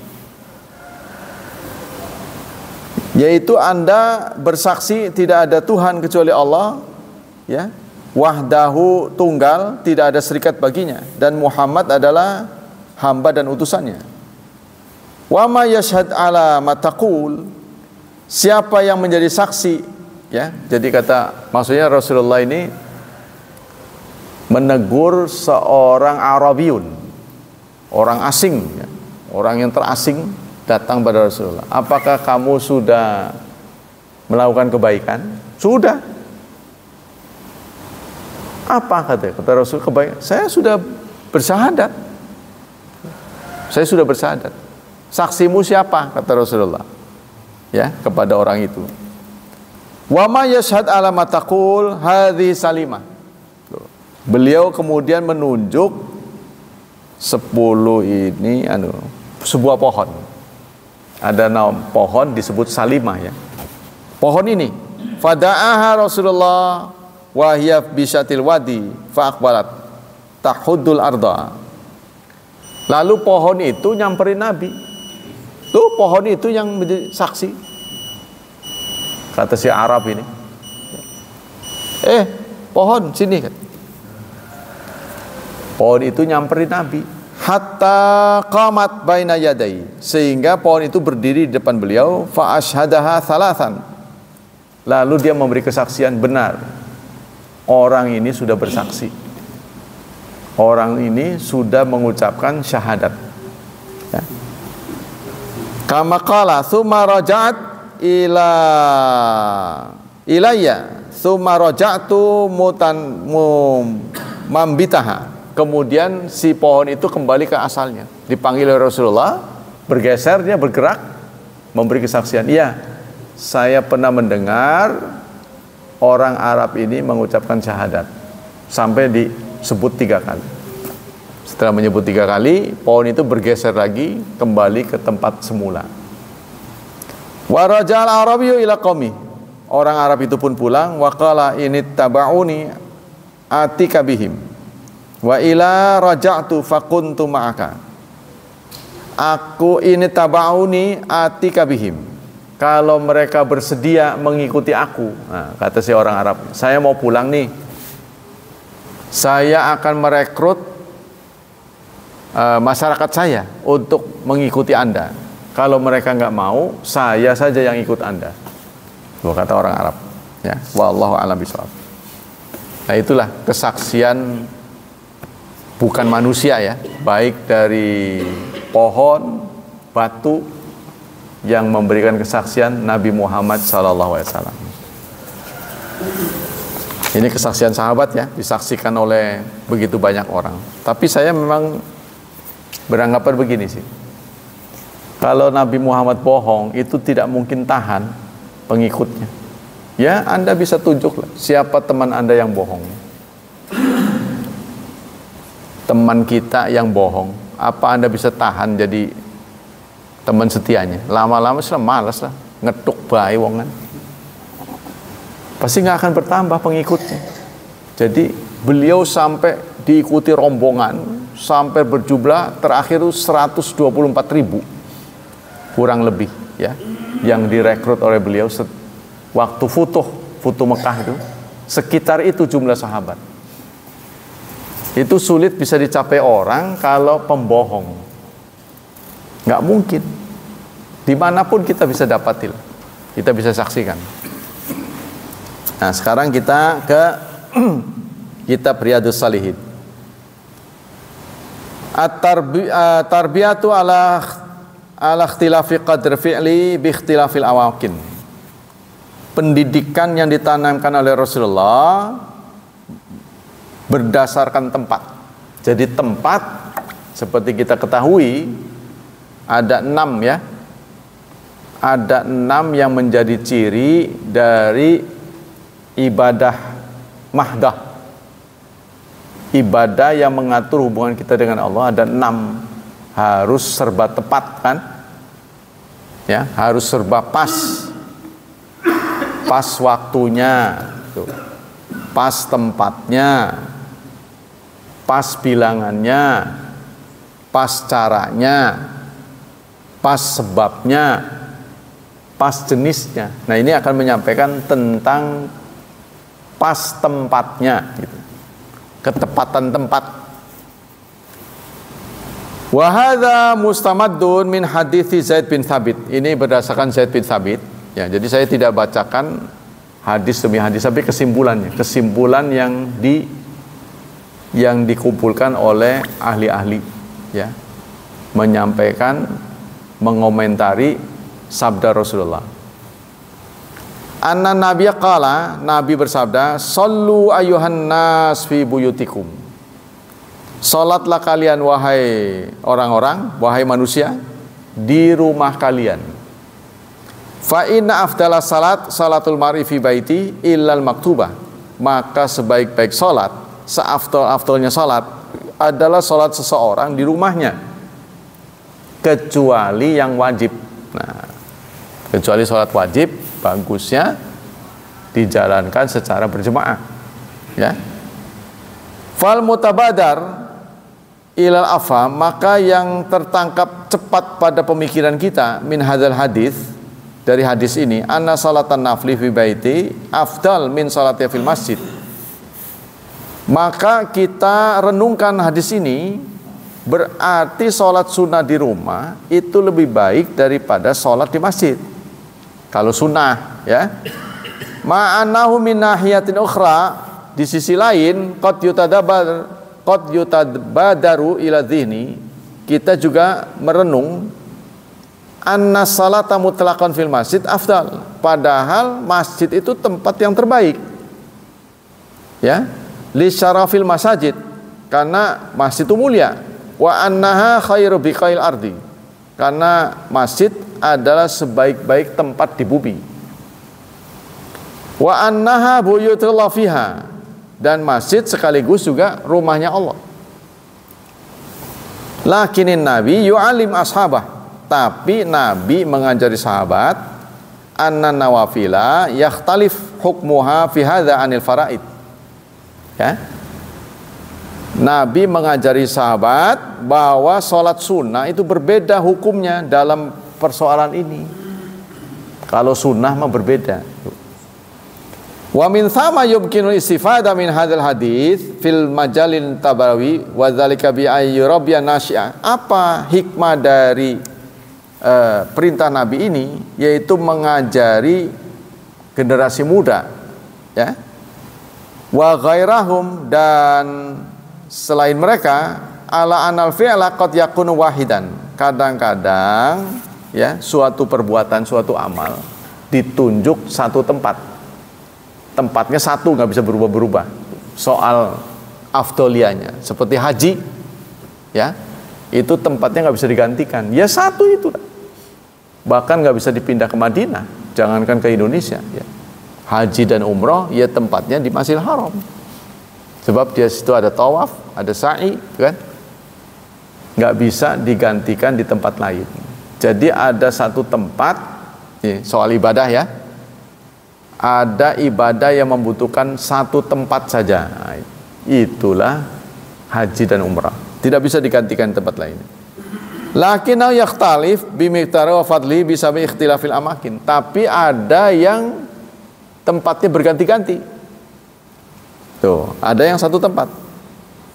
Yaitu Anda bersaksi tidak ada Tuhan kecuali Allah, ya, wahdahu tunggal, tidak ada serikat baginya, dan Muhammad adalah hamba dan utusannya. Wa ma yashhad ala ma taqul, siapa yang menjadi saksi, ya. Jadi maksudnya Rasulullah ini menegur seorang Arabiun, orang asing, ya, orang yang terasing datang pada Rasulullah. "Apakah kamu sudah melakukan kebaikan?" "Sudah." "Apa?" kata Rasul, "Kebaikan. Saya sudah bersyahadat. Saya sudah bersyahadat." "Saksimu siapa?" kata Rasulullah, ya, kepada orang itu. "Wa ma yashhad ala ma taqul hadhi salimah." Beliau kemudian menunjuk 10 ini sebuah pohon. Ada pohon disebut salimah, ya. Pohon ini, fada'aha Rasulullah wa hiya bisyatil wadi fa aqbalat tahuddul arda. Lalu pohon itu nyamperin Nabi. Tuh pohon itu yang menjadi saksi. Kata si Arab ini, pohon sini kan. Pohon itu nyamperin Nabi. Hatta qamat baina yadai, sehingga pohon itu berdiri di depan beliau. Fa asyhadaha thalathan, lalu dia memberi kesaksian, benar orang ini sudah bersaksi, orang ini sudah mengucapkan syahadat, ya. Kama qala tsumma raja'at ilayya tsumma raja'tu mambitaha. Kemudian si pohon itu kembali ke asalnya. Dipanggil oleh Rasulullah, bergeser, dia bergerak, memberi kesaksian. "Iya, saya pernah mendengar orang Arab ini mengucapkan syahadat." Sampai disebut 3 kali. Setelah menyebut 3 kali, pohon itu bergeser lagi, kembali ke tempat semula. Wa raja'al Arabiyyu ila qaumi. Orang Arab itu pun pulang. Wa qala ini taba'uni atika bihim. Wa ila raja'tu fakuntu ma'aka. Aku ini taba'uni atika bihim. Kalau mereka bersedia mengikuti aku, nah, kata si orang Arab, saya mau pulang nih. Saya akan merekrut masyarakat saya untuk mengikuti Anda. Kalau mereka nggak mau, saya saja yang ikut Anda. Kata orang Arab. Ya, wallahu a'lam bishawab. Nah, itulah kesaksian bukan manusia ya, baik dari pohon, batu yang memberikan kesaksian Nabi Muhammad SAW. Ini kesaksian sahabat ya, disaksikan oleh begitu banyak orang. Tapi saya memang beranggapan begini sih. Kalau Nabi Muhammad bohong, itu tidak mungkin tahan pengikutnya. Ya, Anda bisa tunjuk siapa teman Anda yang bohong. Teman kita yang bohong, apa Anda bisa tahan jadi teman setianya? Lama-lama sudah malas lah, ngetuk bae wongan. Pasti nggak akan bertambah pengikutnya. Jadi beliau sampai diikuti rombongan, sampai berjumlah terakhir 124.000 kurang lebih ya, yang direkrut oleh beliau waktu Futuh Mekah itu. Sekitar itu jumlah sahabat. Itu sulit bisa dicapai orang kalau pembohong. Nggak mungkin. Dimanapun kita bisa dapatil, kita bisa saksikan. Nah, sekarang kita ke kitab Riyadhus Shalihin. At-tarbiyatu ala ikhtilafi qadr fi'li bi ikhtilafil awakin. Pendidikan yang ditanamkan oleh Rasulullah berdasarkan tempat. Jadi tempat seperti kita ketahui ada 6 ya. Ada 6 yang menjadi ciri dari ibadah mahdah. Ibadah yang mengatur hubungan kita dengan Allah ada 6. Harus serba tepat kan? Ya, harus serba pas. Pas waktunya, pas tempatnya, pas bilangannya, pas caranya, pas sebabnya, pas jenisnya. Nah, ini akan menyampaikan tentang pas tempatnya, gitu. Ketepatan tempat. Wa hadza mustamaddun min hadithi Zaid bin Thabit. Ini berdasarkan Zaid bin Thabit. Ya, jadi saya tidak bacakan hadis demi hadis, tapi kesimpulannya, kesimpulan yang dikumpulkan oleh ahli-ahli, ya, menyampaikan, mengomentari sabda Rasulullah. Anna Nabiya qala, Nabi bersabda, "Shallu ayyuhan nas fi buyutikum." Salatlah kalian wahai orang-orang, wahai manusia, di rumah kalian. Fa inna afdala salat salatul mar'i fi baiti illal maktubah. Maka sebaik-baik salat, seafdal-afdalnya salat adalah salat seseorang di rumahnya, kecuali yang wajib. Nah, kecuali salat wajib, bagusnya dijalankan secara berjemaah, ya. Fal mutabadar ilal afham, maka yang tertangkap cepat pada pemikiran kita min hadzal hadis, dari hadis ini, anna salatan nafli fi baiti afdal min salati fil masjid. Maka kita renungkan hadis ini, berarti salat sunnah di rumah itu lebih baik daripada salat di masjid. Kalau sunnah, ya. Ma'anahu min nahiyatin ukhra, di sisi lain qad yutabadaru ila dhihni, kita juga merenung anna salata mutlaqan fil masjid afdal, padahal masjid itu tempat yang terbaik, ya, li syarafil masajid, karena masjid itu mulia, wa annaha khairu biqail ardi, karena masjid adalah sebaik-baik tempat di bumi, wa annaha buyutullah fiha, dan masjid sekaligus juga rumahnya Allah. Lakinin nabi yu'alim ashabah, tapi Nabi mengajari sahabat anna nawafila yakhtalif hukmuha fi hadza anil faraid, ya. Nabi mengajari sahabat bahwa sholat sunnah itu berbeda hukumnya dalam persoalan ini. Kalau sunnah mah berbeda. Wa min thama yumkinu istifada min hadzal hadis fil majalin tabawi wa dzalika bi ayyurabbiya nasya. Apa hikmah dari perintah Nabi ini, yaitu mengajari generasi muda ya, wa ghairahum, dan selain mereka, ala anal fi'la qad yakunu wahidan. Kadang-kadang ya, suatu perbuatan, suatu amal ditunjuk satu tempat. Tempatnya satu, nggak bisa berubah-berubah. Soal afdoliyanya, seperti haji, ya, itu tempatnya nggak bisa digantikan. Ya satu itu, bahkan nggak bisa dipindah ke Madinah, jangankan ke Indonesia. Ya. Haji dan umroh, ya tempatnya di Masjidil Haram. Sebab di situ ada tawaf, ada sa'i, kan? Nggak bisa digantikan di tempat lain. Jadi ada satu tempat, soal ibadah ya, ada ibadah yang membutuhkan satu tempat saja. Itulah haji dan umrah. Tidak bisa digantikan di tempat lain. Lakinnau yakhtalif bimiqdari wa fadli bisababi ikhtilafil amakin. Tapi ada yang tempatnya berganti-ganti. Tuh, ada yang satu tempat.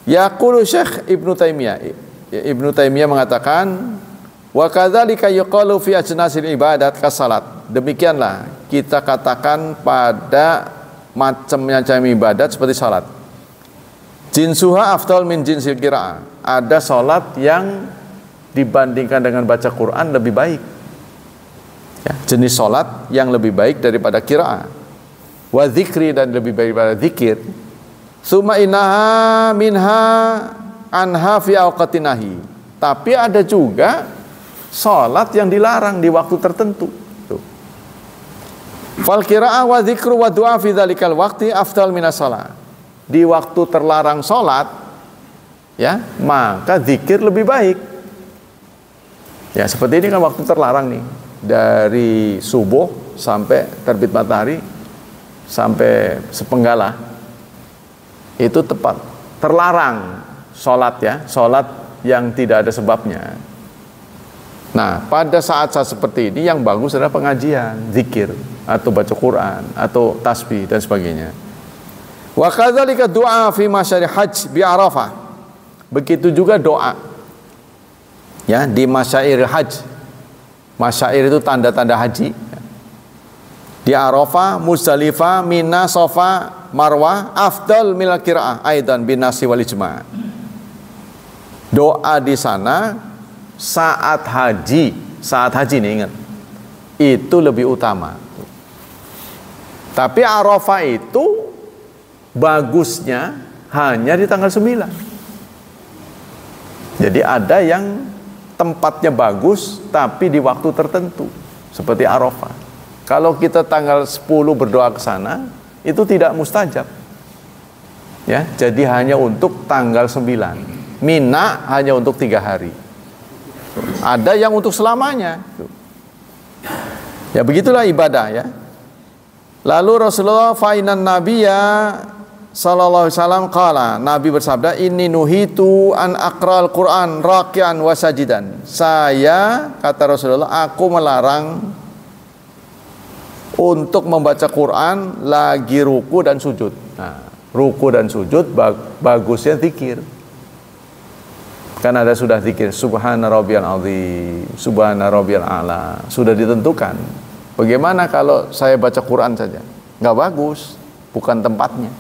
Yaqulu Syekh Ibnu Taimiyah. Ibnu Taimiyah mengatakan, wa kadzalika yuqalu fi ajnasil ibadat kasalat. Demikianlah kita katakan pada macam-macam ibadat seperti salat. Jinsuha afdal min jinsil qiraah. Ada salat yang dibandingkan dengan baca Quran lebih baik. Ya, jenis salat yang lebih baik daripada qiraah. Wa dzikri, dan lebih baik daripada zikir. Summa innaha minha anha fi awqatinahi. Tapi ada juga salat yang dilarang di waktu tertentu. Fal qiraah wa dzikru wa du'a fi dzalikal waqti afdal minas shalah. Di waktu terlarang salat, ya, maka zikir lebih baik. Ya, seperti ini kan waktu terlarang nih, dari subuh sampai terbit matahari sampai sepenggala. Itu tepat terlarang salat, ya, salat yang tidak ada sebabnya. Nah, pada saat-saat seperti ini yang bagus adalah pengajian, zikir, atau baca Quran, atau tasbih dan sebagainya. Wa kadzalika du'a fi masyari hajj bi Arafah. Begitu juga doa, ya, di masyair hajj. Masyair itu tanda-tanda haji. Di Arafah, Muzdalifah, Mina, Safa, Marwah, afdal mil qiraah aidan bin nasi wal ijma'. Doa di sana saat haji nih, ingat, itu lebih utama. Tapi Arafah itu bagusnya hanya di tanggal 9. Jadi ada yang tempatnya bagus tapi di waktu tertentu, seperti Arafah. Kalau kita tanggal 10 berdoa ke sana, itu tidak mustajab. Ya, jadi hanya untuk tanggal 9. Mina hanya untuk 3 hari. Ada yang untuk selamanya. Ya, begitulah ibadah, ya. Lalu Rasulullah fa'inan nabiyya sallallahu alaihi wasallam qala, Nabi bersabda, inni nuhitu an aqra'al Qur'an raki'an wa sajidan. Saya, kata Rasulullah, aku melarang untuk membaca Quran lagi ruku dan sujud. Nah, ruku dan sujud bagusnya zikir. Kan ada sudah zikir subhana rabbiyal azim, subhana rabbiyal a'la, sudah ditentukan. Bagaimana kalau saya baca Quran saja? Nggak bagus, bukan tempatnya.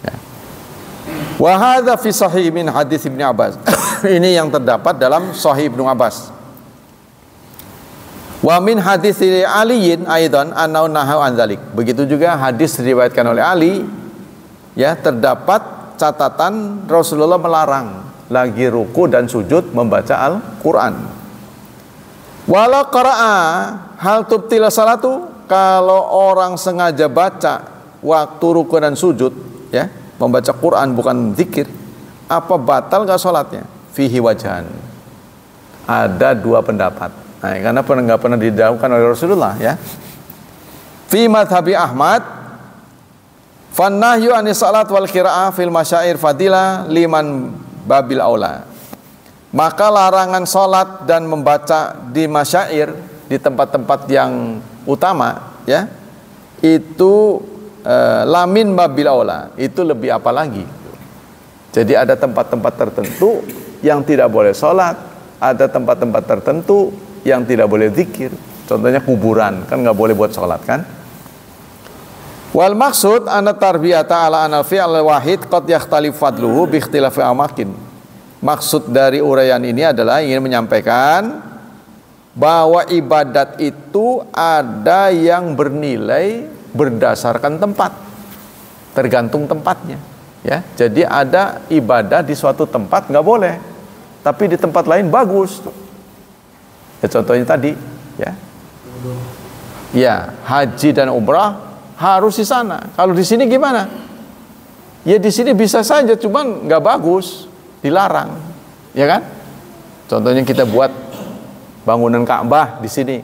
Ya. Wa hadza fi sahih min hadis Ibnu Abbas. Ini yang terdapat dalam Sahih Ibnu Abbas. Wa min hadis Aliin aidan annahu nahaw an dzalik. Begitu juga hadis diriwayatkan oleh Ali, ya, terdapat catatan Rasulullah melarang lagi ruku dan sujud membaca Al-Qur'an. Wala qara'a hal tubtila salatu, kalau orang sengaja baca waktu ruku dan sujud, ya, membaca Quran bukan zikir, apa batal gak sholatnya? Fihi wajhan. Ada dua pendapat. Nah, karena nggak pernah didahulukan oleh Rasulullah, ya. Fi madhabi Ahmad, fannahyu anis salat wal qiraah fil masyair fadilah liman babil aula. Maka larangan salat dan membaca di masyair, di tempat-tempat yang utama, ya, itu lamin babil aula, itu lebih apa lagi. Jadi ada tempat-tempat tertentu yang tidak boleh salat, ada tempat-tempat tertentu yang tidak boleh zikir. Contohnya kuburan, kan nggak boleh buat sholat, kan? Wal maksud anna tarbiyata ala anal fi'al wahid qad yakhtalif fadluhu bi ikhtilafi amakin. Maksud dari uraian ini adalah ingin menyampaikan bahwa ibadat itu ada yang bernilai berdasarkan tempat, tergantung tempatnya, ya. Jadi ada ibadah di suatu tempat nggak boleh, tapi di tempat lain bagus. Ya, contohnya tadi, ya. Ya, haji dan umrah harus di sana. Kalau di sini gimana? Ya di sini bisa saja, cuman nggak bagus, dilarang, ya kan? Contohnya kita buat bangunan Ka'bah di sini,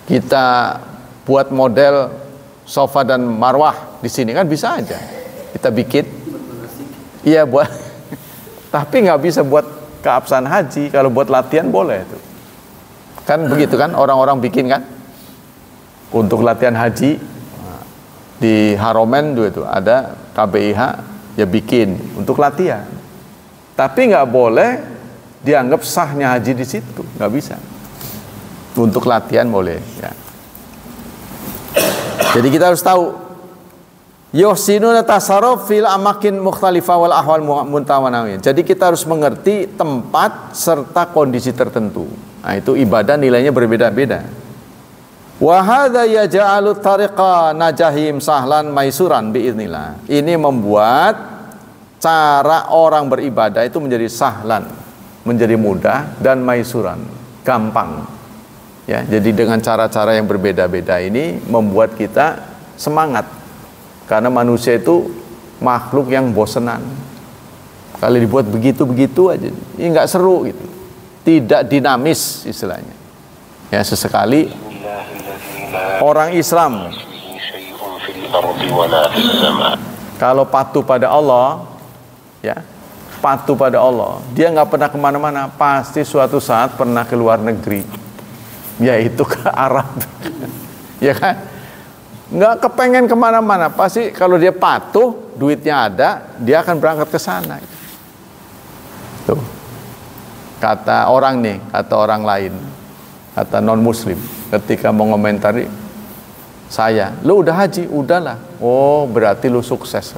kita buat model sofa dan marwah di sini kan bisa aja, kita bikin. Iya buat, tapi nggak bisa buat keabsahan haji. Kalau buat latihan boleh itu. Kan begitu kan orang-orang bikin kan? Untuk latihan haji di Haromen juga itu ada KBIH ya bikin untuk latihan, tapi nggak boleh dianggap sahnya haji di situ, nggak bisa. Untuk latihan boleh, ya. Jadi kita harus tahu yuhsinuna tasarruf fil amakin mukhtalifa wal ahwal muntawanawiyah. Jadi kita harus mengerti tempat serta kondisi tertentu. Nah, itu ibadah nilainya berbeda-beda. Wa hadza yaj'alu tariqa najahim sahlan maisuran biiznillah. Ini membuat cara orang beribadah itu menjadi sahlan, menjadi mudah, dan maisuran, gampang. Ya, jadi dengan cara-cara yang berbeda-beda ini membuat kita semangat. Karena manusia itu makhluk yang bosenan. Kalau dibuat begitu-begitu aja, ini nggak seru gitu. Tidak dinamis istilahnya. Ya, sesekali orang Islam kalau patuh pada Allah, ya, patuh pada Allah, dia nggak pernah kemana-mana, pasti suatu saat pernah ke luar negeri, yaitu ke Arab. Ya kan, nggak kepengen kemana-mana, pasti kalau dia patuh, duitnya ada, dia akan berangkat ke sana. Tuh, kata orang nih, kata orang lain, kata non muslim, ketika mau komentari saya, lu udah haji? Udahlah. Oh, berarti lu sukses.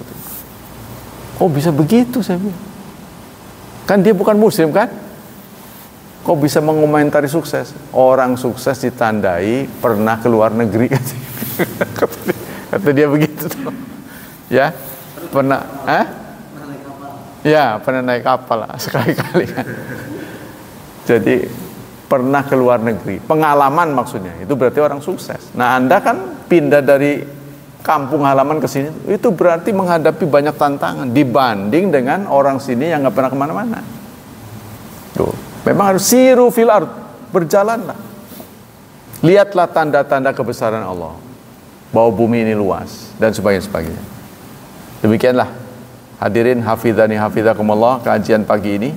Oh, bisa begitu saya bilang. Kan dia bukan muslim kan? Kok bisa mengomentari sukses? Orang sukses ditandai pernah ke luar negeri. Kata dia begitu tuh. Ya, pernah, ya, pernah naik kapal sekali-kali kan. Jadi pernah ke luar negeri, pengalaman maksudnya, itu berarti orang sukses. Nah, Anda kan pindah dari kampung halaman ke sini, itu berarti menghadapi banyak tantangan dibanding dengan orang sini yang nggak pernah kemana-mana. Tuh, memang harus siru fil ard, berjalanlah, lihatlah tanda-tanda kebesaran Allah, bahwa bumi ini luas dan sebagainya. Demikianlah hadirin hafizani hafizakumullah, kajian pagi ini.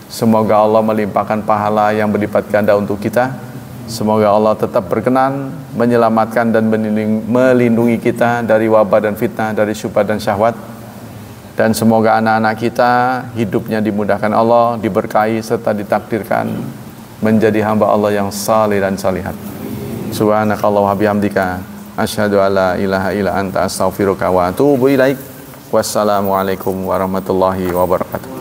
Semoga Allah melimpahkan pahala yang berlipat ganda untuk kita. Semoga Allah tetap berkenan menyelamatkan dan melindungi kita dari wabah dan fitnah, dari syubhat dan syahwat. Dan semoga anak-anak kita hidupnya dimudahkan Allah, diberkahi serta ditakdirkan menjadi hamba Allah yang salih dan salihat. Subhanakallah wa bihamdika asyhadu alla ilaha illa anta astaghfiruka wa atubu ilaik. Wassalamualaikum warahmatullahi wabarakatuh.